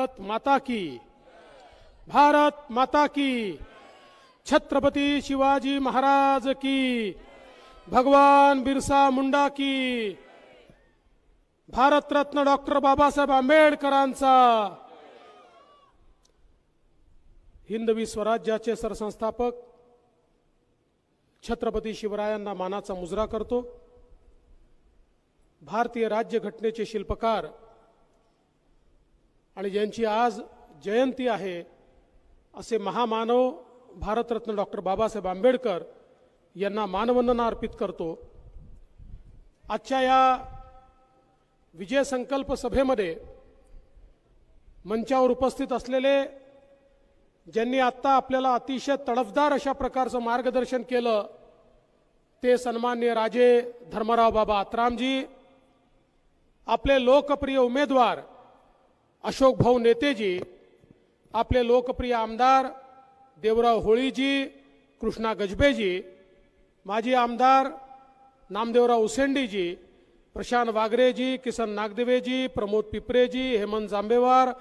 भारत माता की, भारत माता की, छत्रपति शिवाजी महाराज की, भगवान बिरसा मुंडा की, भारत रत्न डॉक्टर बाबासाहेब आंबेडकरांचा, हिंदवी स्वराज्याचे सरसंस्थापक छत्रपती शिवरायांना मानाचा मुजरा करतो। भारतीय राज्यघटनेचे शिल्पकार आणि ज्यांची आज जयंती आहे असे महामानव भारतरत्न डॉक्टर बाबासाहेब आंबेडकर यांना मानवंदना अर्पित करतो। आजच्या या विजय संकल्प सभेमध्ये मंचावर उपस्थित असलेले ज्यांनी आता आपल्याला अतिशय तडफदार अशा प्रकारचं मार्गदर्शन केलं ते सन्माननीय राजे धर्मराव बाबा आत्रामजी, आपले लोकप्रिय उमेदवार अशोक भाऊ नेतेजी, आपले लोकप्रिय आमदार देवराव होळीजी, कृष्णा गजबेजी, माजी आमदार नामदेवराव उसेंडीजी, प्रशांत वागरेजी, किसन नागदेवेजी, प्रमोद पिपरेजी, हेमंत जांबेवार,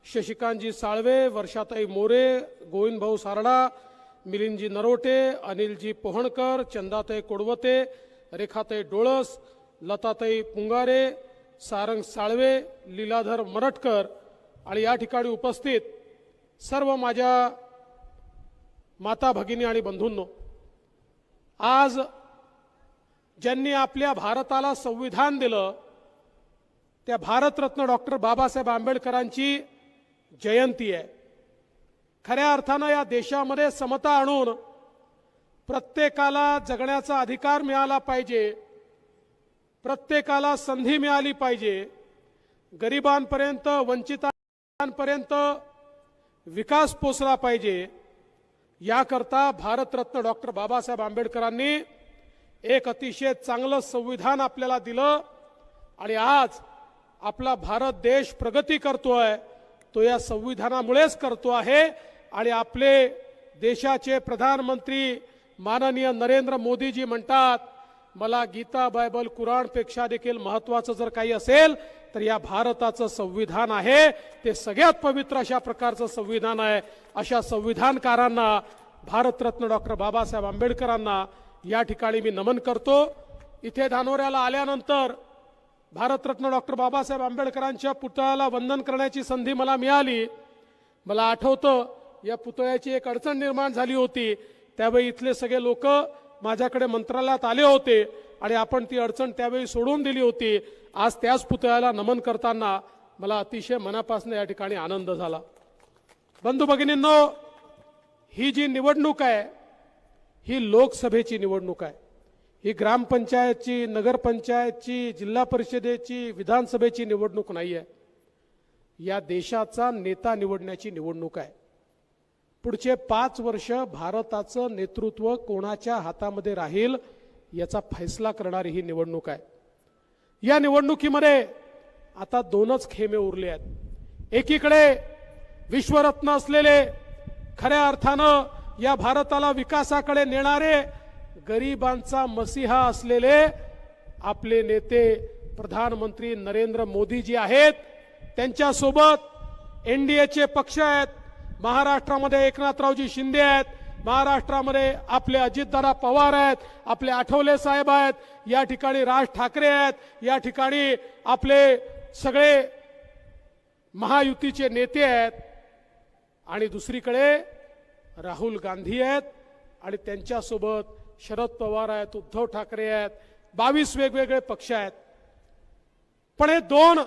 शशिकांतजी साळवे, वर्षाताई मोरे, गोविंद भाऊ सारडा, मिलिंदजी नरोटे, अनिलजी पोहणकर, चंदाताई कोडवते, रेखाताई डोळस, लताताई पुंगारे, सारंग साळवे, लीलाधर मरटकर आणि या ठिकाणी उपस्थित सर्व माझ्या माता भगिनी आणि बंधूंनो, आज ज्यांनी आपल्या भारताला संविधान दिलं त्या भारतरत्न डॉक्टर बाबासाहेब आंबेडकरांची जयंती आहे। खऱ्या अर्थानं या देशामध्ये समता आणून प्रत्येकाला जगण्याचा अधिकार मिळाला पाहिजे, प्रत्येकाला संधी मिळाली पाहिजे, गरिबांपर्यंत वंचितांपर्यंत विकास पोचला पाहिजे, याकरता भारतरत्न डॉक्टर बाबासाहेब आंबेडकरांनी एक अतिशय चांगलं संविधान आपल्याला दिलं आणि आज आपला भारत देश प्रगती करतोय तो या संविधानामुळेच करतो आहे। आणि आपले देशाचे प्रधानमंत्री माननीय नरेंद्र मोदीजी म्हणतात, मला गीता बायबल कुराणपेक्षा देखील महत्त्वाचं जर काही असेल तर या भारताचं संविधान आहे, ते सगळ्यात पवित्र अशा प्रकारचं संविधान आहे। अशा संविधानकारांना भारतरत्न डॉक्टर बाबासाहेब आंबेडकरांना या ठिकाणी मी नमन करतो। इथे धानोऱ्याला आल्यानंतर भारतरत्न डॉक्टर बाबासाहेब आंबेडकरांच्या पुतळ्याला वंदन करण्याची संधी मला मिळाली। मला आठवतं या पुतळ्याची एक अडचण निर्माण झाली होती, त्यावेळी इथले सगळे लोक माझ्याकडे मंत्रालयात आले होते आणि आपण ती अडचण त्यावेळी सोडून दिली होती। आज त्याच पुतळ्याला नमन करताना मला अतिशय मनापासून या ठिकाणी आनंद झाला। बंधू भगिनींनो, ही जी निवडणूक आहे ही लोकसभेची निवडणूक आहे, ही ग्रामपंचायतची, नगरपंचायतची, जिल्हा परिषदेची, विधानसभेची निवडणूक नाही आहे। या देशाचा नेता निवडण्याची निवडणूक आहे। पुढचे 5 वर्ष भारताचं नेतृत्व कोणाच्या हातामध्ये राहील याचा फैसला करणारी ही निवडणूक आहे। या निवडणुकीमध्ये आता 2च खेमे उरले आहेत। एकीकडे विश्वरत्न असलेले, खऱ्या अर्थानं या भारताला विकासाकडे नेणारे, गरिबांचा मसीहा असलेले आपले नेते प्रधानमंत्री नरेंद्र मोदीजी आहेत। त्यांच्यासोबत एनडीएचे पक्ष आहेत। महाराष्ट्रामध्ये एकनाथरावजी शिंदे आहेत, महाराष्ट्रामध्ये आपले अजितदादा पवार आहेत, आपले आठवले साहेब आहेत, या ठिकाणी राज ठाकरे आहेत, या ठिकाणी आपले सगळे महायुतीचे नेते आहेत आणि दुसरीकडे राहुल गांधी आहेत आणि त्यांच्यासोबत शरद पवार आहेत, उद्धव ठाकरे आहेत, 22 वेगवेगळे पक्ष आहेत। पण हे 2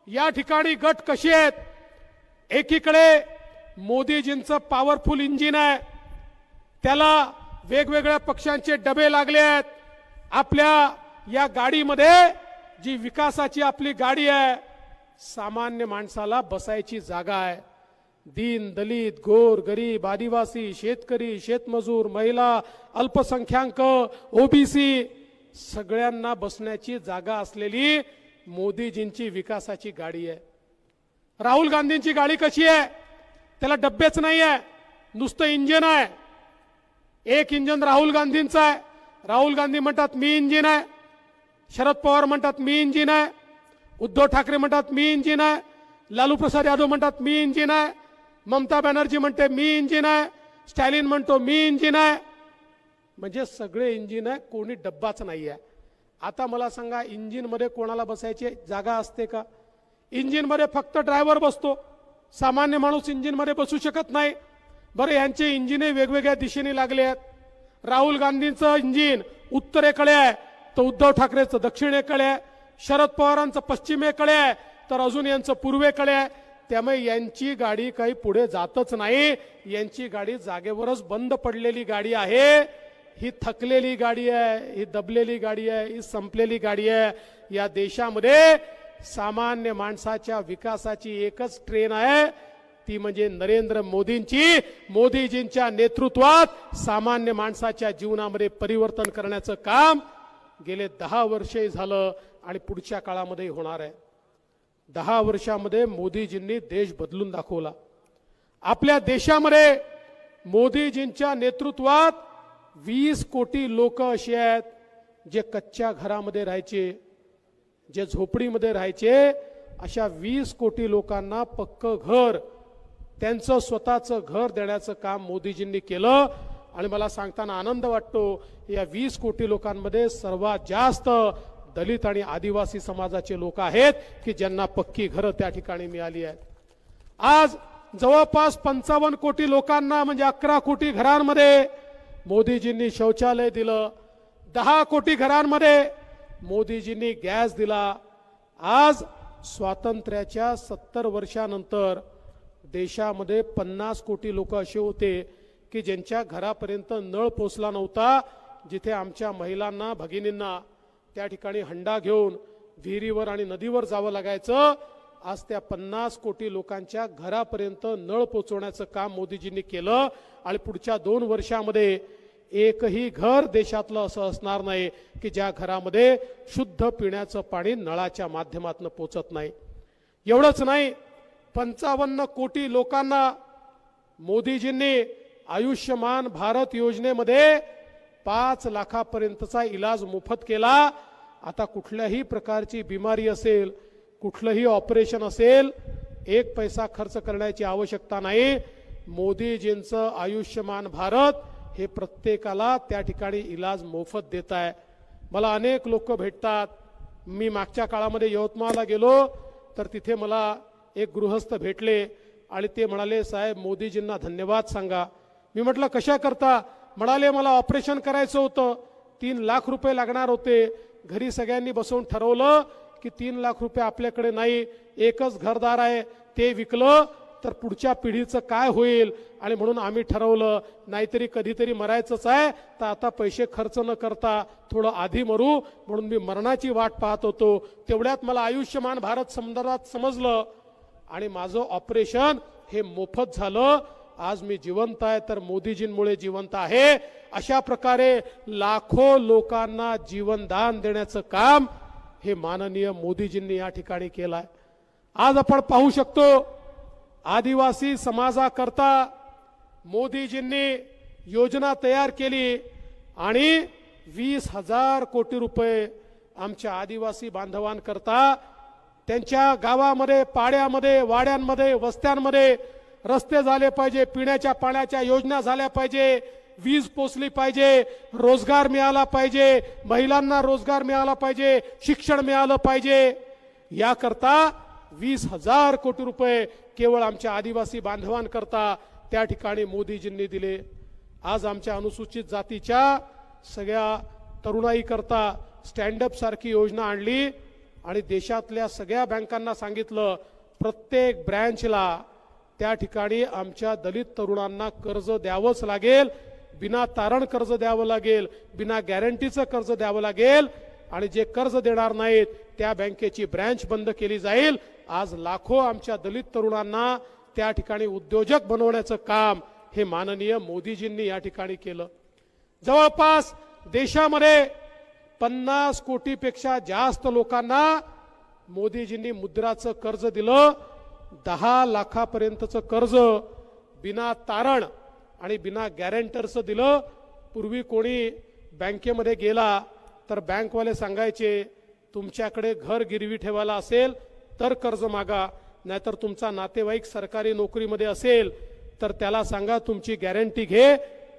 या ठिकाणी गट कसे आहेत? एकीकडे मोदीजींचं पॉवरफुल इंजिन आहे, त्याला वेगवेगळ्या पक्षांचे डबे लागले आहेत। आपल्या या गाडीमध्ये जी विकासाची आपली गाडी आहे, सामान्य माणसाला बसायची जागा आहे। दीन दलित, गोर गरीब, आदिवासी, शेतकरी, शेतमजूर, महिला, अल्पसंख्याक, ओबीसी सगळ्यांना बसण्याची जागा असलेली मोदीजींची विकासाची गाडी आहे। राहुल गांधींची गाडी कशी आहे? त्याला डब्बेच नाही आहे, नुसतं इंजिन आहे। एक इंजिन राहुल गांधींचं आहे। राहुल गांधी म्हणतात मी इंजिन आहे, शरद पवार म्हणतात मी इंजिन आहे, उद्धव ठाकरे म्हणतात मी इंजिन आहे, लालू प्रसाद यादव म्हणतात मी इंजिन आहे, ममता बॅनर्जी म्हणते मी इंजिन आहे, स्टॅलिन म्हणतो मी इंजिन आहे. म्हणजे सगळे इंजिन आहे, कोणी डब्बाच नाही आहे. आता मला सांगा, इंजिन मध्ये कोणाला बसायची जागा असते का? इंजिन मध्ये फक्त ड्रायव्हर बसतो, सामान्य माणूस इंजिन मध्ये बसू शकत नाही. बरं, यांचे इंजिन वेगवेगळ्या दिशेने लागले आहेत. राहुल गांधींचं इंजिन उत्तरेकडे आहे तर उद्धव ठाकरेचं दक्षिणेकडे आहे, शरद पवारांचं पश्चिमेकडे आहे तर अजून यांचं पूर्वेकडे आहे. त्यामुळे यांची गाडी काही पुढे जातच नाही. यांची गाडी जागेवरच बंद पडलेली गाडी आहे. ही थकलेली गाडी आहे, ही दबलेली गाडी आहे, ही संपलेली गाडी आहे. या देशामध्ये सामान्य माणसाच्या विकासाची एकच ट्रेन आहे, ती म्हणजे नरेंद्र मोदींची. मोदीजींच्या नेतृत्वात सामान्य माणसाच्या जीवनामध्ये परिवर्तन करण्याचं काम गेले 10 वर्षे झालं आणि पुढच्या काळामध्ये होणार आहे. 10 वर्षामध्ये मोदीजींनी देश बदलून दाखवला. आपल्या देशामध्ये मोदीजींच्या नेतृत्वात 20 कोटी लोक असे आहेत जे कच्च्या घरामध्ये राहायचे, जे झोपडीमध्ये राहायचे. अशा 20 कोटी लोकांना पक्कं घर, त्यांचं स्वतःचं घर देण्याचं काम मोदीजींनी केलं. आणि मला सांगताना आनंद वाटतो, या 20 कोटी लोकांमध्ये सर्वात जास्त दलित आणि आदिवासी समाजाचे लोक आहेत की ज्यांना पक्की घरं त्या ठिकाणी मिळाली आहेत. आज जवळपास 55 कोटी लोकांना म्हणजे 11 कोटी घरांमध्ये मोदीजींनी शौचालय दिलं. 10 कोटी घरांमध्ये मोदीजींनी गॅस दिला. आज स्वातंत्र्याच्या 70 वर्षानंतर देशामध्ये 50 कोटी लोक असे होते की ज्यांच्या घरापर्यंत नळ पोचला नव्हता. जिथे आमच्या महिलांना, भगिनींना त्या ठिकाणी हंडा घेऊन विहिरीवर आणि नदीवर जावं लागायचं, आज त्या 50 कोटी लोकांच्या घरापर्यंत नळ पोचवण्याचं काम मोदीजींनी केलं. आणि पुढच्या 2 वर्षामध्ये एकही घर देशातलं असं असणार नाही की ज्या घरामध्ये शुद्ध पिण्याचं पाणी नळाच्या माध्यमातून पोचत नाही. एवढंच नाही, 55 कोटी लोकांना मोदीजींनी आयुष्यमान भारत योजनेमध्ये 5 लाखापर्यंतचा इलाज मोफत केला. आता कुठल्याही प्रकारची बिमारी असेल, कुठलंही ऑपरेशन असेल, 1 पैसा खर्च करण्याची आवश्यकता नाही. मोदीजींचं आयुष्यमान भारत हे प्रत्येकाला त्या ठिकाणी इलाज मोफत देत आहे. मला अनेक लोक भेटतात. मी मागच्या काळामध्ये यवतमाळला गेलो तर तिथे मला एक गृहस्थ भेटले आणि ते म्हणाले, साहेब मोदीजींना धन्यवाद सांगा. मी म्हटलं कशा करता? म्हणाले, मला ऑपरेशन करायचं होतं, 3 लाख रुपये लागणार होते. घरी सगळ्यांनी बसवून ठरवलं की 3 लाख रुपये आपल्याकडे नाही, एकच घरदार आहे, ते विकलं तर पुढच्या पिढीचं काय होईल. आणि म्हणून आम्ही ठरवलं नाहीतरी कधीतरी मरायचंच आहे, तर आता पैसे खर्च न करता थोडं आधी मरू. म्हणून मी मरणाची वाट पाहत होतो. तेवढ्यात मला आयुष्यमान भारत संदर्भात समजलं आणि माझं ऑपरेशन हे मोफत झालं. आज मी जिवंत आहे तर मोदीजींमुळे जिवंत आहे. अशा प्रकारे लाखो लोकांना जीवनदान देण्याचं काम हे माननीय मोदीजींनी या ठिकाणी केलंय. आज आपण पाहू शकतो, आदिवासी समाजाकरता मोदीजींनी योजना तयार केली आणि 20,000 कोटी रुपये आमच्या आदिवासी बांधवांकरता त्यांच्या गावामध्ये, पाड्यामध्ये, वाड्यांमध्ये, वस्त्यांमध्ये रस्ते झाले पाहिजे, पिण्याच्या पाण्याच्या योजना झाल्या पाहिजे, वीज पोचली पाहिजे, रोजगार मिळाला पाहिजे, महिलांना रोजगार मिळाला पाहिजे, शिक्षण मिळालं पाहिजे. याकरता 20,000 कोटी रुपये केवळ आमच्या आदिवासी बांधवांकरता त्या ठिकाणी मोदीजींनी दिले. आज आमच्या अनुसूचित जातीच्या सगळ्या तरुणाईकरता स्टँडअप सारखी योजना आणली आणि देशातल्या सगळ्या बँकांना सांगितलं प्रत्येक ब्रँचला त्या ठिकाणी आमच्या दलित तरुणांना कर्ज द्यावंच लागेल, बिना तारण कर्ज द्यावं लागेल, बिना गॅरंटीचं कर्ज द्यावं लागेल आणि जे कर्ज देणार नाहीत त्या बँकेची ब्रँच बंद केली जाईल. आज लाखो आमच्या दलित तरुणांना त्या ठिकाणी उद्योजक बनवण्याचं काम हे माननीय मोदीजींनी या ठिकाणी केलं. जवळपास देशामध्ये 50 कोटीपेक्षा जास्त लोकांना मोदीजींनी मुद्राचं कर्ज दिलं. 10 लाखापर्यंतचं कर्ज बिना तारण आणि बिना गॅरंटरचं दिलं. पूर्वी कोणी बँकेमध्ये गेला तर बँकवाले सांगायचे तुमच्याकडे घर गिरवी ठेवायला असेल तर कर्ज मागा, नाहीतर तुमचा नातेवाईक सरकारी नोकरीमध्ये असेल तर त्याला सांगा तुमची गॅरंटी घे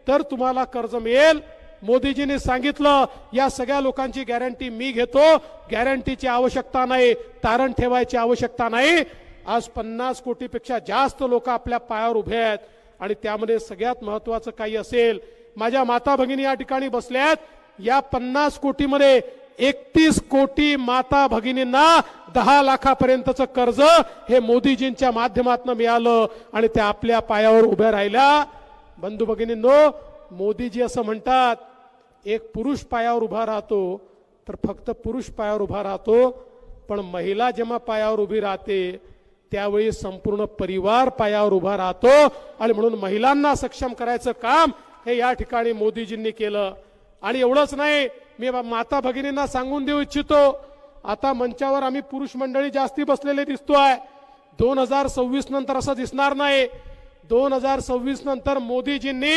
तर तुम्हाला कर्ज मिळेल। मोदीजींनी सांगितलं या सगळ्या लोकांची गॅरंटी मी घेतो, गॅरंटीची आवश्यकता नाही, तारण ठेवायची आवश्यकता नाही। आज 50 कोटीपेक्षा जास्त लोक आपल्या पायावर उभे आहेत आणि त्यामध्ये सगळ्यात महत्त्वाचं काही असेल, माझ्या माता भगिनी या ठिकाणी बसल्यात, या 50 कोटीमध्ये 31 कोटी माता भगिनींना 10 लाखापर्यंतचं कर्ज हे मोदीजींच्या माध्यमातून मिळालं आणि त्या आपल्या पायावर उभ्या राहिल्या। बंधू भगिनींनो, मोदीजी असं म्हणतात एक पुरुष पायावर उभा राहतो तर फक्त पुरुष पायावर उभा राहतो, पण महिला जेव्हा पायावर उभी राहते त्यावेळी संपूर्ण परिवार पायावर उभा राहतो आणि म्हणून महिलांना सक्षम करायचं काम हे या ठिकाणी मोदीजींनी केलं। आणि एवढंच नाही, मी माता भगिनींना सांगून देऊ इच्छितो, आता मंचावर आम्ही पुरुष मंडळी जास्ती बसलेले दिसतोय, 2026 नंतर असं दिसणार नाही। 2026 नंतर मोदीजींनी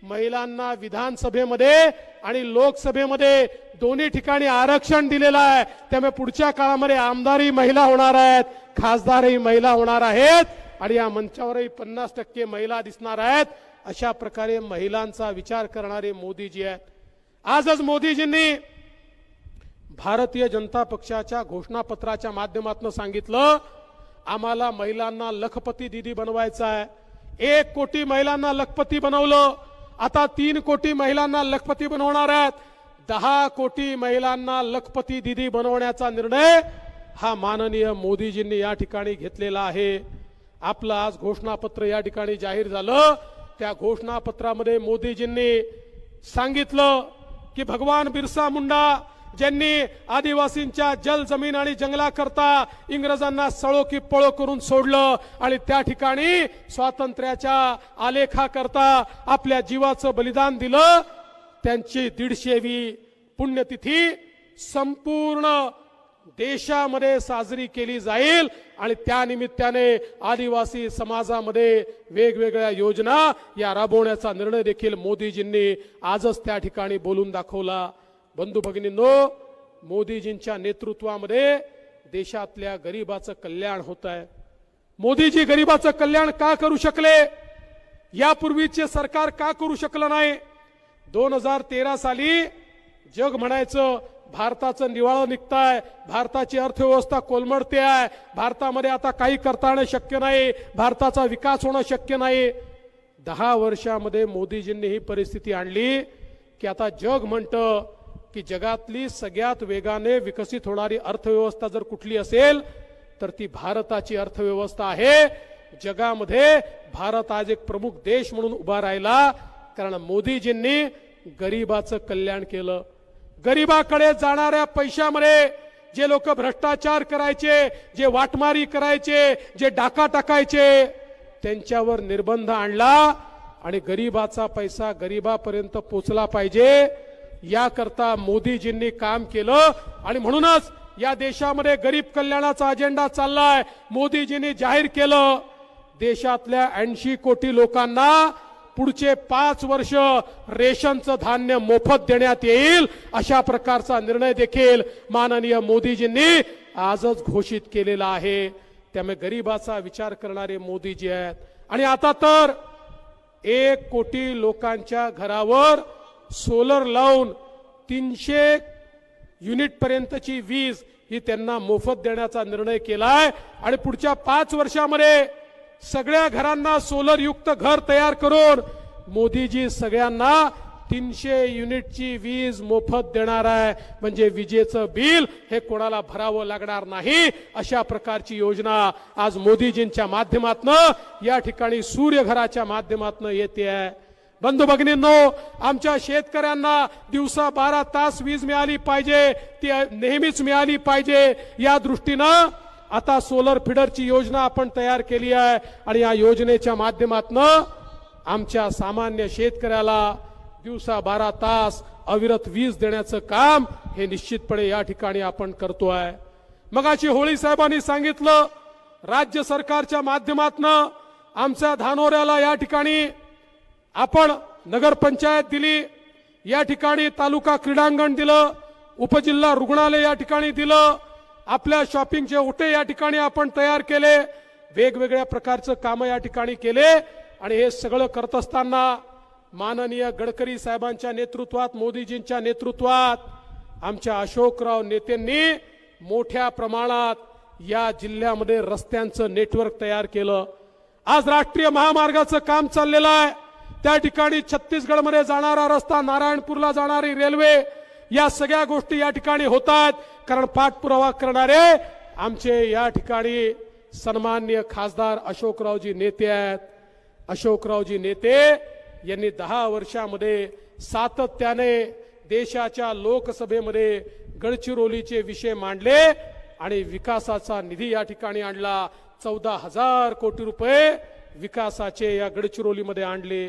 महिलांना विधानसभेमध्ये आणि लोकसभेमध्ये दोन्ही ठिकाणी आरक्षण दिलेलं आहे, त्यामुळे पुढच्या काळामध्ये आमदारही महिला होणार आहेत, खासदारही महिला होणार आहेत आणि या मंचावरही 50% महिला दिसणार आहेत। अशा प्रकारे महिलांचा विचार करणारे मोदीजी आहेत। आजच मोदीजींनी भारतीय जनता पक्षाच्या घोषणापत्राच्या माध्यमातून सांगितलं आम्हाला महिलांना लखपती दीदी बनवायचं आहे। 1 कोटी महिलांना लखपती बनवलं, आता 3 कोटी महिलांना लखपती बनवणार आहेत। 10 कोटी महिलांना लखपती दीदी बनवण्याचा निर्णय हा माननीय मोदीजींनी या ठिकाणी घेतलेला आहे। आपलं आज घोषणापत्र या ठिकाणी जाहीर झालं, त्या घोषणापत्रामध्ये मोदीजींनी सांगितलं की भगवान बिरसा मुंडा ज्यांनी आदिवासींच्या जल जमीन आणि जंगलाकरता इंग्रजांना सळो की पळो करून सोडलं आणि त्या ठिकाणी स्वातंत्र्याच्या आलेखाकरता आपल्या जीवाचं बलिदान दिलं, त्यांची 150वी पुण्यतिथी संपूर्ण देशामध्ये साजरी केली जाईल आणि त्या निमित्ताने आदिवासी समाजामध्ये वेगवेगळ्या योजना या राबवण्याचा निर्णय देखील मोदीजींनी आजच त्या ठिकाणी बोलून दाखवला। बंधू भगिनींनो, मोदीजींच्या नेतृत्वामध्ये देशातल्या गरिबाचं कल्याण होत आहे। मोदीजी गरिबाचं कल्याण का करू शकले, यापूर्वीचे सरकार का करू शकलं नाही? 2013 साली जग म्हणायचं भारताचं निवाळं निघताय, भारताची अर्थव्यवस्था कोलमडते आहे, भारतामध्ये आता काही करता येणं शक्य नाही, भारताचा विकास होणं शक्य नाही। 10 वर्षामध्ये मोदीजींनी ही परिस्थिती आणली की आता जग म्हणतं की जगातली सगळ्यात वेगाने विकसित होणारी अर्थव्यवस्था जर कुठली असेल तर ती भारताची अर्थव्यवस्था आहे। जगामध्ये भारत आज एक प्रमुख देश म्हणून उभा राहिला कारण मोदीजींनी गरिबाचं कल्याण केलं। गरिबाकडे जाणाऱ्या पैशामध्ये जे लोक भ्रष्टाचार करायचे, जे वाटमारी करायचे, जे डाका टाकायचे, त्यांच्यावर निर्बंध आणला आणि गरिबाचा पैसा गरिबापर्यंत पोचला पाहिजे याकरता मोदीजींनी काम केलं आणि म्हणूनच या देशामध्ये गरीब कल्याणाचा अजेंडा चाललाय। मोदीजींनी जाहीर केलं देशातल्या 80 कोटी लोकांना पुढचे 5 वर्ष रेशनचं धान्य मोफत देण्यात येईल, अशा प्रकारचा निर्णय देखील माननीय मोदीजींनी आजच घोषित केलेला आहे। त्यामुळे गरिबाचा विचार करणारे मोदीजी आहेत। आणि आता तर 1 कोटी लोकांच्या घरावर सोलर लावून 300 युनिट पर्यंतची वीज ही त्यांना मोफत देण्याचा निर्णय केलाय आणि पुढच्या 5 वर्षामध्ये सगळ्या घरांना सोलर युक्त घर तयार करून मोदीजी सगळ्यांना 300 युनिटची वीज मोफत देणार आहे। म्हणजे विजेचं बिल हे कोणाला भरावं लागणार नाही, अशा प्रकारची योजना आज मोदीजींच्या माध्यमातून या ठिकाणी सूर्यघराच्या माध्यमातून येते आहे। बंधू भगिनींनो, आमच्या शेतकऱ्यांना दिवसा 12 तास वीज मिळाली पाहिजे, ती नेहमीच मिळाली पाहिजे, या दृष्टीनं आता सोलर फीडरची योजना आपण तयार केली आहे आणि या योजनेच्या माध्यमातून आमच्या सामान्य शेतकऱ्याला दिवसा 12 तास अविरत वीज देण्याचं काम हे निश्चितपणे या ठिकाणी आपण करतोय। मगाशी होळी साहेबांनी सांगितलं राज्य सरकारच्या माध्यमातून आमच्या धानोऱ्याला या ठिकाणी आपण नगरपंचायत दिली, या ठिकाणी तालुका क्रीडांगण दिलं, उपजिल्हा रुग्णालय या ठिकाणी दिलं, आपल्या शॉपिंगचे ओटे या ठिकाणी आपण तयार केले, वेगवेगळ्या प्रकारचं काम या ठिकाणी केले आणि हे सगळं करत असताना माननीय गडकरी साहेबांच्या नेतृत्वात, मोदीजींच्या नेतृत्वात आमच्या अशोकराव नेत्यांनी मोठ्या प्रमाणात या जिल्ह्यामध्ये रस्त्यांचं नेटवर्क तयार केलं। आज राष्ट्रीय महामार्गाचं काम चाललेलं आहे, त्या ठिकाणी छत्तीसगडमध्ये जाणारा रस्ता, नारायणपूरला जाणारी रेल्वे, या सगळ्या गोष्टी या ठिकाणी होतात कारण पाठपुरावा करणारे आमचे या ठिकाणी सन्माननीय खासदार अशोकरावजी नेते आहेत। अशोकरावजी नेते यांनी 10 वर्षामध्ये सातत्याने देशाच्या लोकसभेमध्ये गडचिरोलीचे विषय मांडले आणि विकासाचा निधी या ठिकाणी आणला। 14,000 कोटी रुपये विकासाचे या गडचिरोलीमध्ये आणले।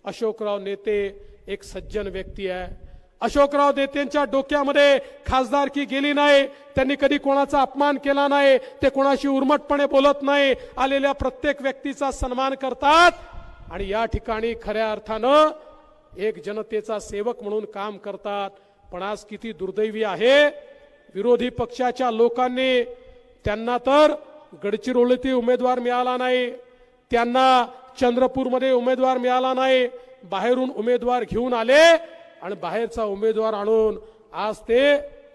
अशोकराव नेते एक सज्जन व्यक्ती आहे। अशोकराव नेत्यांच्या डोक्यामध्ये खासदारकी गेली नाही, त्यांनी कधी कोणाचा अपमान केला नाही, ते कोणाशी उर्मटपणे बोलत नाही, आलेल्या प्रत्येक व्यक्तीचा सन्मान करतात आणि या ठिकाणी खऱ्या अर्थानं एक जनतेचा सेवक म्हणून काम करतात। पण आज किती दुर्दैवी आहे, विरोधी पक्षाच्या लोकांनी त्यांना तर गडचिरोलीतील उमेदवार मिळाला नाही, त्यांना चंद्रपूरमध्ये उमेदवार मिळाला नाही, बाहेरून उमेदवार घेऊन आले आणि बाहेरचा उमेदवार आणून आज ते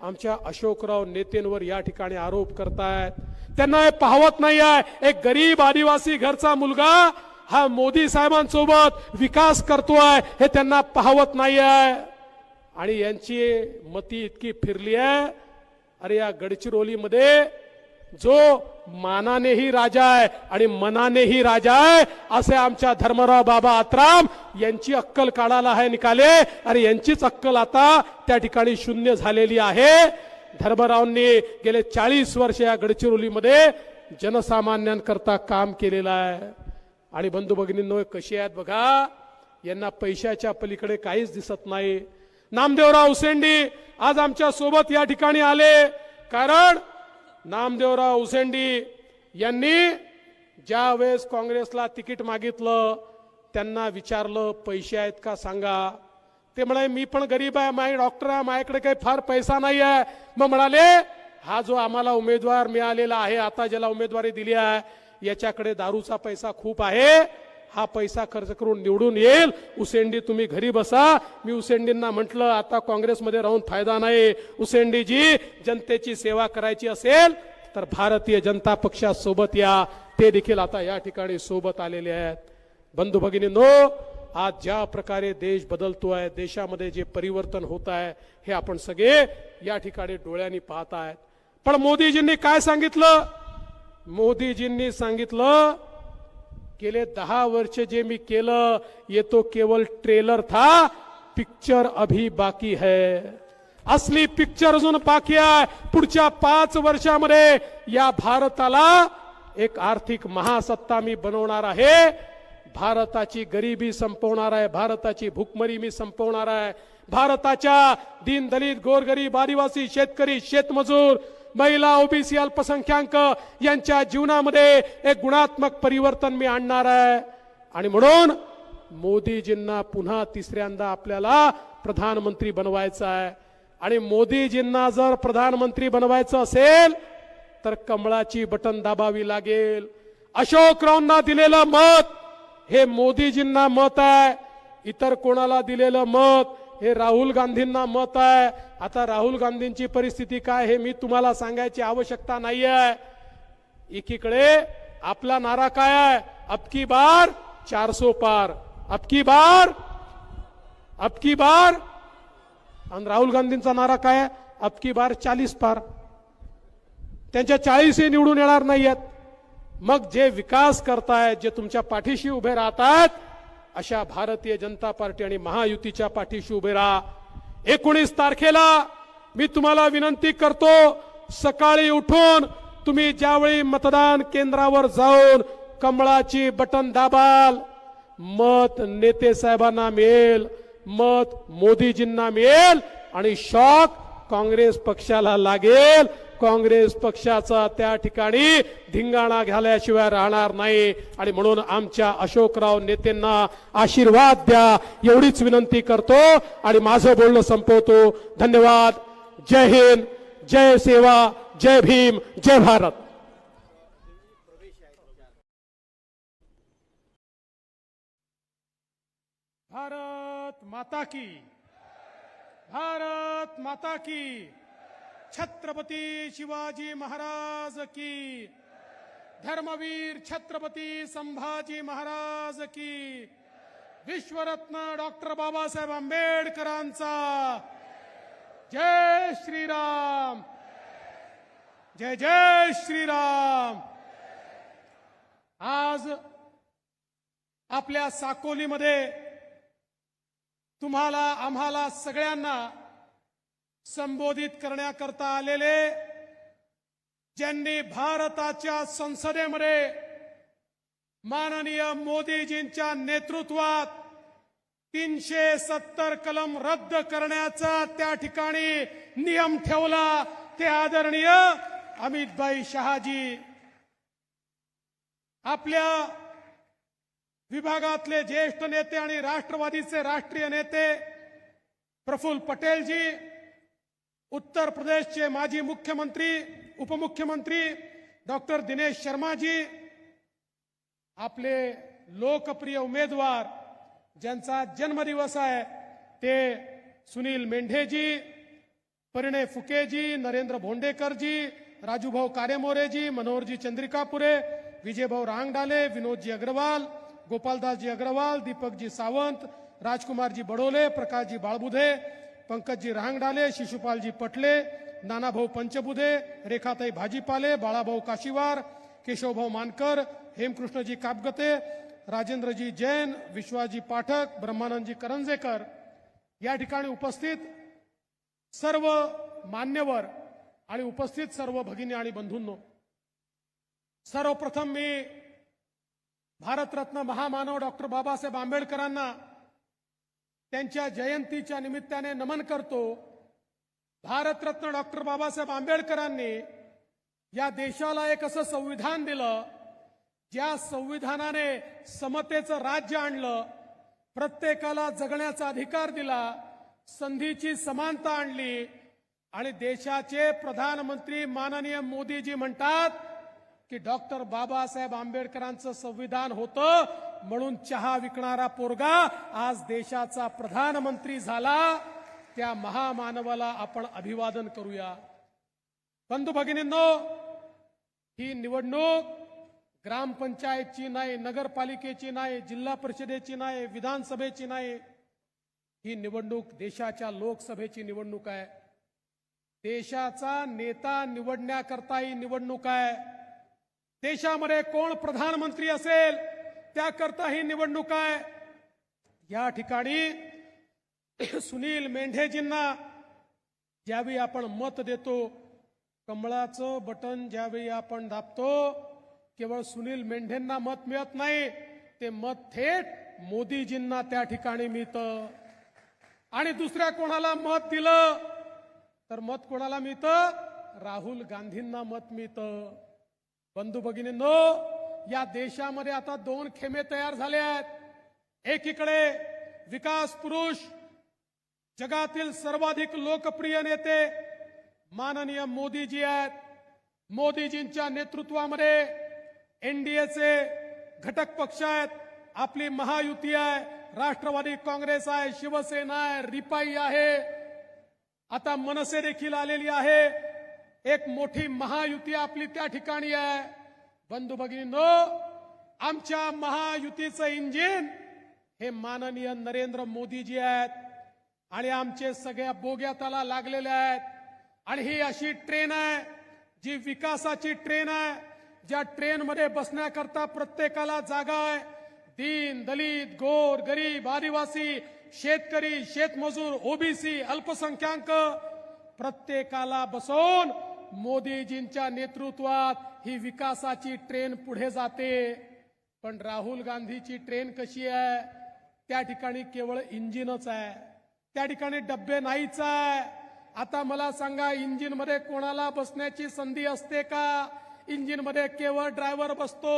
आमच्या अशोकराव नेतेंवर या ठिकाणी आरोप करतायत। त्यांना हे पाहवत नाही आहे, एक गरीब आदिवासी घरचा मुलगा हा मोदी साहेबांसोबत विकास करतोय हे त्यांना पाहवत नाही आहे आणि यांची मती इतकी फिरली आहे। अरे या गडचिरोलीमध्ये जो मानानेही राजा आहे आणि मनानेही राजा आहे असे आमच्या धर्मराव बाबा आत्राम यांची अक्कल काढायला आहे निकाले। अरे यांचीच अक्कल आता त्या ठिकाणी शून्य झालेली आहे। धर्मरावांनी गेले 40 वर्ष या गडचिरोलीमध्ये जनसामान्यांकरता काम केलेलं आहे आणि बंधू भगिनींनो कशी आहेत बघा, यांना पैशाच्या पलीकडे काहीच दिसत नाही। नामदेवराव उसेंडी आज आमच्या सोबत या ठिकाणी आले कारण नामदेवराव उसेंडी यांनी ज्या वेळेस काँग्रेसला तिकीट मागितलं त्यांना विचारलं पैसे आहेत का सांगा, ते म्हणाले मी पण गरीब आहे, माझी डॉक्टर आहे, माझ्याकडे काही फार पैसा नाही आहे। मग म्हणाले हा जो आम्हाला उमेदवार मिळालेला आहे, आता ज्याला उमेदवारी दिली आहे, याच्याकडे दारूचा पैसा खूप आहे, हा पैसा खर्च करून निवडून येईल, उसेंडी तुम्ही घरी बसा। मी उसेंडींना म्हटलं आता काँग्रेसमध्ये राहून फायदा नाही, उसेंडीजी जनतेची सेवा करायची असेल तर भारतीय जनता पक्षासोबत या, ते देखील आता या ठिकाणी सोबत आलेले आहेत। बंधू भगिनींनो, आज ज्या प्रकारे देश बदलतोय, देशामध्ये जे परिवर्तन होत आहे हे आपण सगळे या ठिकाणी डोळ्यांनी पाहत आहेत। पण मोदीजींनी काय सांगितलं? मोदीजींनी सांगितलं गेले 10 वर्ष जे मी केलं ये तो केवल ट्रेलर था, पिक्चर अभी बाकी है। असली पिक्चर अजून बाकी आहे। पुढच्या 5 वर्षामध्ये या भारताला एक आर्थिक महासत्ता मी बनवणार आहे, भारताची गरिबी संपवणार आहे, भारताची भूकमरी मी संपवणार आहे, भारताच्या दीन दलित गोरगरीब आदिवासी शेतकरी शेतमजूर महिला ओबीसी अल्पसंख्याक यांच्या जीवनामध्ये एक गुणात्मक परिवर्तन मी आणणार आहे। आणि म्हणून मोदीजींना पुन्हा तिसऱ्यांदा आपल्याला प्रधानमंत्री बनवायचं आहे आणि मोदीजींना जर प्रधानमंत्री बनवायचं असेल तर कमळाची बटन दाबावी लागेल। अशोकरावांना दिलेलं मत हे मोदीजींना मत आहे, इतर कोणाला दिलेलं मत हे राहुल गांधींना मत आहे। आता राहुल गांधींची परिस्थिती काय हे मी तुम्हाला सांगायची आवश्यकता नाही आहे। एकीकडे आपला नारा काय आहे? अब की बार 400 पार, अब की बार आणि राहुल गांधींचा नारा काय आहे? अब की बार 40 पार। त्यांच्या 40 निवडून येणार नाहीयेत। मग जे विकास करतायत, जे तुमच्या पाठीशी उभे राहतात, अशा भारतीय जनता पार्टी आणि महायुतीच्या पाठीशी उभे राहा। 19 तारखेला मी तुम्हाला विनंती करतो, सकाळी उठून तुम्ही ज्यावेळी मतदान केंद्रावर जाऊन कमळाची बटन दाबाल, मत नेते साहेबांना मिळेल, मत मोदीजींना मिळेल आणि शॉक काँग्रेस पक्षाला लागेल। काँग्रेस पक्षाचा त्या ठिकाणी धिंगाणा घाल्याशिवाय राहणार नाही आणि म्हणून आमच्या अशोकराव नेत्यांना आशीर्वाद द्या एवढीच विनंती करतो आणि माझं बोलणं संपवतो। धन्यवाद। जय हिंद, जय सेवा, जय भीम, जय भारत. भारत माता की, भारत माता की, छत्रपती शिवाजी महाराज की, धर्मवीर छत्रपती संभाजी महाराज की, विश्वरत्न डॉक्टर बाबासाहेब आंबेडकरांचा जय श्रीराम, जय जय श्रीराम. आज आपल्या साकोलीमध्ये तुम्हाला आम्हाला सगळ्यांना संबोधित करण्याकरता आलेले, ज्यांनी भारताच्या संसदेमध्ये माननीय मोदीजींच्या नेतृत्वात 370 कलम रद्द करण्याचा त्या ठिकाणी नियम ठेवला, ते आदरणीय अमितभाई शहाजी. आपल्या विभागातले ज्येष्ठ नेते आणि राष्ट्रवादीचे राष्ट्रीय नेते प्रफुल्ल पटेलजी, उत्तर प्रदेशचे माजी मुख्यमंत्री उपमुख्यमंत्री डॉक्टर दिनेश शर्माजी, आपले लोकप्रिय उमेदवार ज्यांचा जन्मदिवस आहे ते सुनील मेंढेजी, परिणय फुकेजी, नरेंद्र भोंडेकरजी, राजूभाऊ कारेमोरेजी, मनोहरजी चंद्रिकापुरे, विजयभाऊ रांगडाले, विनोदजी अग्रवाल, गोपालदासजी अग्रवाल, दीपकजी सावंत, राजकुमारजी बडोले, प्रकाशजी बाळबुधे, पंकजजी रांगडाले, शिशुपालजी पटले, नानाभाऊ पंचबुधे, रेखाताई भाजीपाले, बाळाभाऊ काशीवार, केशवभाऊ मानकर, हेमकृष्णजी कापगते, राजेंद्रजी जैन, विश्वाजी पाठक, ब्रह्मानंदजी करंजेकर, या ठिकाणी उपस्थित सर्व मान्यवर आणि उपस्थित सर्व भगिनी आणि बंधूंनो, सर्वप्रथम मी भारतरत्न महामानव डॉक्टर बाबासाहेब आंबेडकरांना त्यांच्या जयंतीच्या निमित्ताने नमन करतो. भारतरत्न डॉक्टर बाबासाहेब आंबेडकरांनी या देशाला एक असं संविधान दिलं, ज्या संविधानाने समतेचं राज्य आणलं, प्रत्येकाला जगण्याचा अधिकार दिला, संधीची समानता आणली आणि देशाचे प्रधानमंत्री माननीय मोदीजी म्हणतात की डॉक्टर बाबासाहेब आंबेडकरांचं संविधान होतं म्हणून चहा विकणारा पोरगा आज देशाचा प्रधानमंत्री झाला. त्या महामानवाला आपण अभिवादन करूया. बंधू भगिनींनो, ही निवडणूक ग्रामपंचायतची नाही, नगरपालिकेची नाही, जिल्हा परिषदेची नाही, विधानसभेची नाही, ही निवडणूक देशाच्या लोकसभेची निवडणूक आहे. देशाचा नेता निवडण्याकरता ही निवडणूक आहे. देशामध्ये कोण प्रधानमंत्री असेल त्याकरता ही निवडणूक आहे. या ठिकाणी सुनील मेंढेजींना ज्यावेळी आपण मत देतो, कमळाचं बटन ज्यावेळी आपण दाबतो, केवळ सुनील मेंढेंना मत मिळत नाही, ते मत थेट मोदीजींना त्या ठिकाणी मिळतं. आणि दुसऱ्या कोणाला मत दिलं तर मत कोणाला मिळतं? राहुल गांधींना मत मिळतं. बंधू भगिनींनो, या देशामध्ये आता दोन खेमे तयार झाले आहेत. एकीकडे विकास पुरुष, जगातील सर्वाधिक लोकप्रिय नेते माननीय मोदीजी आहेत. मोदीजींच्या नेतृत्वामध्ये एनडीएचे घटक पक्ष आहेत. आपली महायुती आहे, राष्ट्रवादी काँग्रेस आहे, शिवसेना आहे, रिपाई आहे, आता मनसे देखील आलेली आहे. एक मोठी महायुती आपली त्या ठिकाणी आहे. बंधू भगिनींनो, आमच्या महायुतीचं इंजिन हे माननीय नरेंद्र मोदीजी आहेत आणि आमचे सगळ्या बोग्या त्याला लागलेल्या आहेत. आणि ही अशी ट्रेन आहे जी विकासाची ट्रेन आहे, ज्या ट्रेनमध्ये बसण्याकरता प्रत्येकाला जागा आहे. दीन, दलित, गोर, गरीब, आदिवासी, शेतकरी, शेतमजूर, ओबीसी, अल्पसंख्याक प्रत्येकाला बसवून मोदीजींच्या नेतृत्वात ही विकासाची ट्रेन पुढे जाते. पण राहुल गांधीची ट्रेन कशी आहे? त्या ठिकाणी केवळ इंजिनच आहे, त्या ठिकाणी डब्बे नाहीच आहे. आता मला सांगा, इंजिन मध्ये कोणाला बसण्याची संधी असते का? इंजिन मध्ये केवळ ड्रायव्हर बसतो.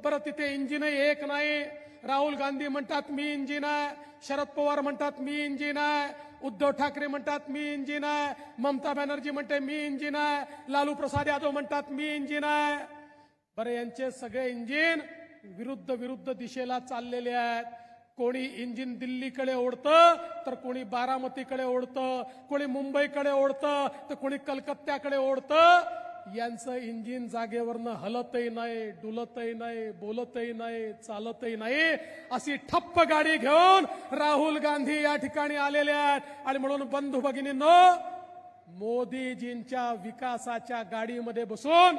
बरं, तिथे इंजिनही एक नाही. राहुल गांधी म्हणतात मी इंजिन आहे, शरद पवार म्हणतात मी इंजिन आहे, उद्धव ठाकरे म्हणतात मी इंजिन आहे, ममता बॅनर्जी म्हणते मी इंजिन आहे, लालू प्रसाद यादव म्हणतात मी इंजिन आहे. बरं, यांचे सगळे इंजिन विरुद्ध दिशेला चाललेले आहेत. कोणी इंजिन दिल्लीकडे ओढतं, तर कोणी बारामतीकडे ओढतं, कोणी मुंबईकडे ओढतं, तर कोणी कलकत्त्याकडे ओढतं. यांचं इंजिन जागेवरनं हलतही नाही, डुलतही नाही, बोलतही नाही, चालतही नाही. अशी ठप्प गाडी घेऊन राहुल गांधी या ठिकाणी आलेले आहेत. आणि म्हणून बंधू भगिनींनो, मोदीजींच्या विकासाच्या गाडीमध्ये बसून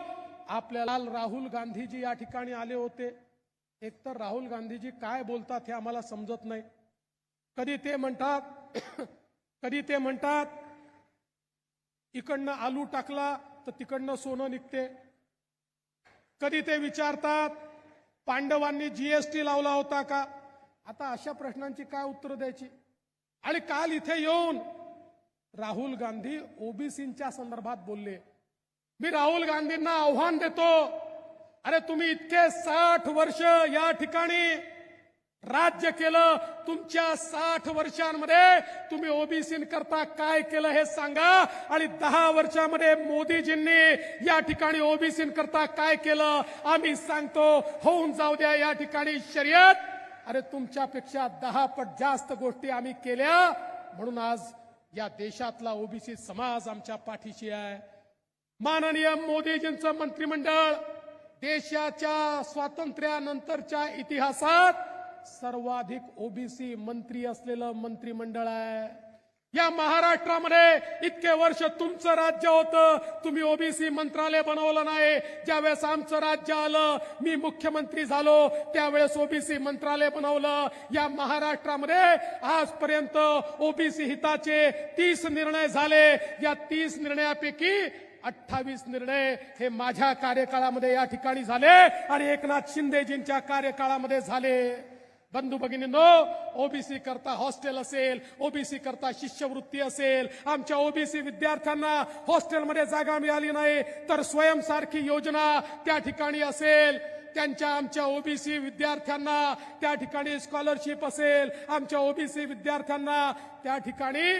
आपल्याला राहुल गांधीजी या ठिकाणी आले होते. एकतर राहुल गांधीजी काय बोलतात हे आम्हाला समजत नाही. कधी ते म्हणतात इकडनं आलू टाकला तर तिकडनं सोनं निघते. कधी ते विचारतात पांडवांनी जीएसटी लावला होता का. आता अशा प्रश्नांची काय उत्तर द्यायची. आणि काल इथे येऊन राहुल गांधी ओबीसींच्या संदर्भात बोलले. मी राहुल गांधींना आव्हान देतो, अरे तुम्ही इतके 60 वर्ष या ठिकाणी राज्य केलं, तुमच्या 60 वर्षांमध्ये तुम्ही ओबीसींकरता काय केलं हे सांगा. आणि 10 वर्षांमध्ये मोदीजींनी या ठिकाणी ओबीसींकरता काय केलं आम्ही सांगतो. होऊन जाऊ द्या या ठिकाणी शर्यत. अरे तुमच्यापेक्षा 10 पट जास्त गोष्टी आम्ही केल्या, म्हणून आज या देशातला ओबीसी समाज आमच्या पाठीशी आहे. माननीय मोदीजींचं मंत्रिमंडळ देशाच्या स्वातंत्र्यानंतरच्या इतिहासात सर्वाधिक ओबीसी मंत्री असलेलं मंत्रिमंडळ आहे. या महाराष्ट्रामध्ये इतके वर्ष तुमचं राज्य होतं, तुम्ही ओबीसी मंत्रालय बनवलं नाही. ज्यावेळेस आमचं राज्य आलं, मी मुख्यमंत्री झालो, त्यावेळेस ओबीसी मंत्रालय बनवलं. या महाराष्ट्रामध्ये आजपर्यंत ओबीसी हिताचे 30 निर्णय झाले. या 30 निर्णयापैकी 28 निर्णय हे माझ्या कार्यकाळामध्ये या ठिकाणी झाले आणि एकनाथ शिंदेजींच्या कार्यकाळामध्ये झाले. बंधू भगिनींनो, ओबीसी करता हॉस्टेल असेल, ओबीसी करता शिष्यवृत्ती असेल, आमच्या ओबीसी विद्यार्थ्यांना हॉस्टेलमध्ये जागा मिळाली नाही तर स्वयंसारखी योजना त्या ठिकाणी असेल. आमच्या ओबीसी विद्यार्थ्यांना त्या ठिकाणी स्कॉलरशिप असेल, आमच्या ओबीसी विद्यार्थ्यांना त्या ठिकाणी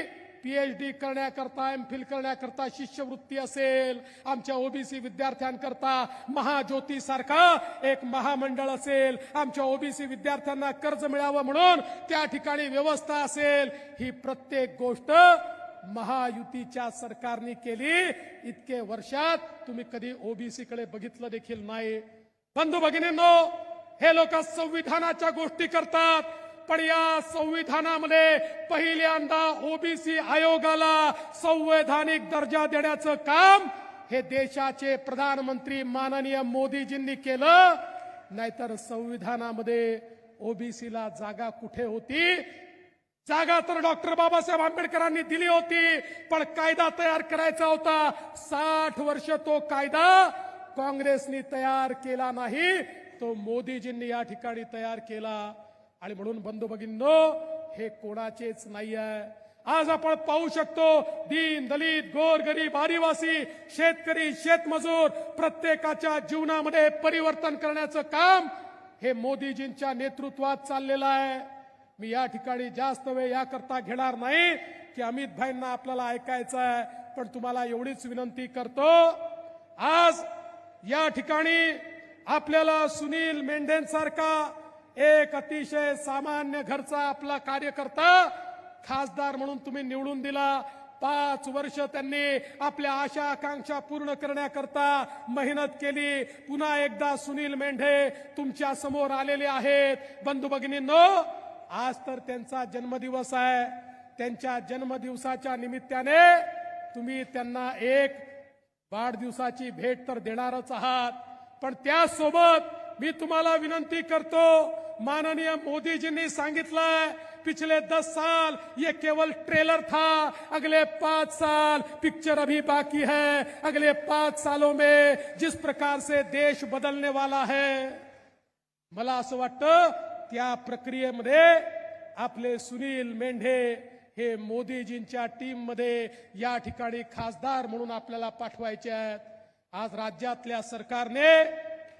पीएचडी करण्याकरता, एमफिल करण्याकरता शिष्यवृत्ती असेल. आमच्या ओबीसी विद्यार्थ्यांकरता महाज्योती सारखा एक महामंडळ असेल. आमच्या ओबीसी विद्यार्थ्यांना कर्ज मिळावं म्हणून त्या ठिकाणी व्यवस्था असेल. ही प्रत्येक गोष्ट महायुतीच्या सरकारने केली. इतके वर्षात तुम्ही कधी ओबीसीकडे बघितलं देखील नाही. बंधू भगिनींनो, हे लोक संविधानाच्या गोष्टी करतात, पण या संविधानामध्ये पहिल्यांदा ओबीसी आयोगाला संवैधानिक दर्जा देण्याचं काम हे देशाचे प्रधानमंत्री माननीय मोदीजींनी केलं. नाहीतर संविधानामध्ये ओबीसीला जागा कुठे होती. जागा तर डॉक्टर बाबासाहेब आंबेडकरांनी दिली होती, पण कायदा तयार करायचा होता. 60 वर्ष तो कायदा काँग्रेसनी तयार केला नाही, तो मोदीजींनी या ठिकाणी तयार केला. आणि म्हणून बंधू भगिनींनो, हे कोणाचेच नाही आहे. आज आपण पाहू शकतो, दीन दलित गोरगरीब आदिवासी शेतकरी शेतमजूर प्रत्येकाच्या जीवनामध्ये परिवर्तन करण्याचं काम हे मोदीजींच्या नेतृत्वात चाललेलं आहे. मी या ठिकाणी जास्त वेळ याकरता घेणार नाही की अमित भाईंना आपल्याला ऐकायचं आहे, पण तुम्हाला एवढीच विनंती करतो, आज या ठिकाणी आपल्याला सुनील मेंढेंसारखा एक अतिशय सामान्य घरचा आपला कार्यकर्ता खासदार म्हणून तुम्ही निवडून दिला. 5 वर्ष त्यांनी आपल्या आशा आकांक्षा पूर्ण करण्याकरता मेहनत केली. पुन्हा एकदा सुनील मेंढे तुमच्या समोर आलेले आहेत. बंधू भगिनींनो, आज तर त्यांचा जन्मदिवस आहे. त्यांच्या जन्मदिवसाच्या निमित्ताने तुम्ही त्यांना एक वाढदिवसाची भेट तर देणारच आहात, पण त्यासोबत मी तुम्हाला विनंती करतो, माननीय मोदीजींनी सांगितलंय पिछले 10 साल ये केवल ट्रेलर था, अगले 5 साल पिक्चर अभी बाकी है. अगले 5 सालों में जिस प्रकार से देश बदलने वाला है, मला असं वाटतं त्या प्रक्रियेमध्ये आपले सुनील मेंढे हे मोदीजींच्या टीम मध्ये या ठिकाणी खासदार म्हणून आपल्याला पाठवायचे आहेत. आज राज्यातल्या सरकारने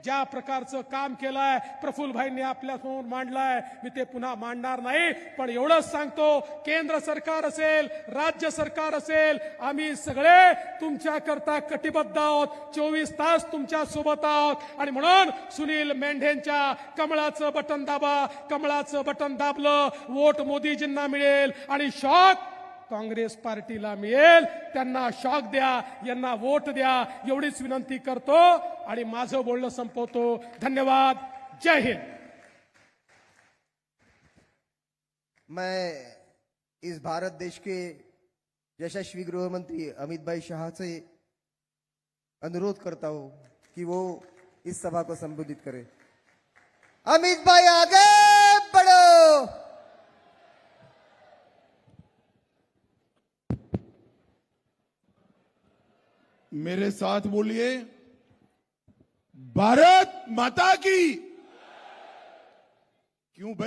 ज्या प्रकारचं काम केलंय प्रफुल्लभाईंनी आपल्यासमोर मांडलंय मी ते पुन्हा मांडणार नाही, पण एवढंच सांगतो, केंद्र सरकार असेल राज्य सरकार असेल आम्ही सगळे तुमच्याकरता कटिबद्ध आहोत, 24 तास तुमच्या सोबत आहोत। आणि म्हणून सुनील मेंढेंच्या कमळाचं बटन दाबा, कमळाचं बटन दाबलं वोट मोदीजींना मिळेल आणि शॉक काँग्रेस पार्टीला मिळेल, त्यांना शॉक द्या, यांना वोट द्या एवढीच विनंती करतो आणि माझं बोलणं संपवतो। धन्यवाद, जय हिंद। मैं इस भारत देश के यशस्वी गृह मंत्री अमित भाई शाह से अनुरोध करता हूं कि वो इस सभा को संबोधित करें। अमित भाई आगे बढ़ो। मेरे साथ बोलिए, भारत माता की। क्यों भाई?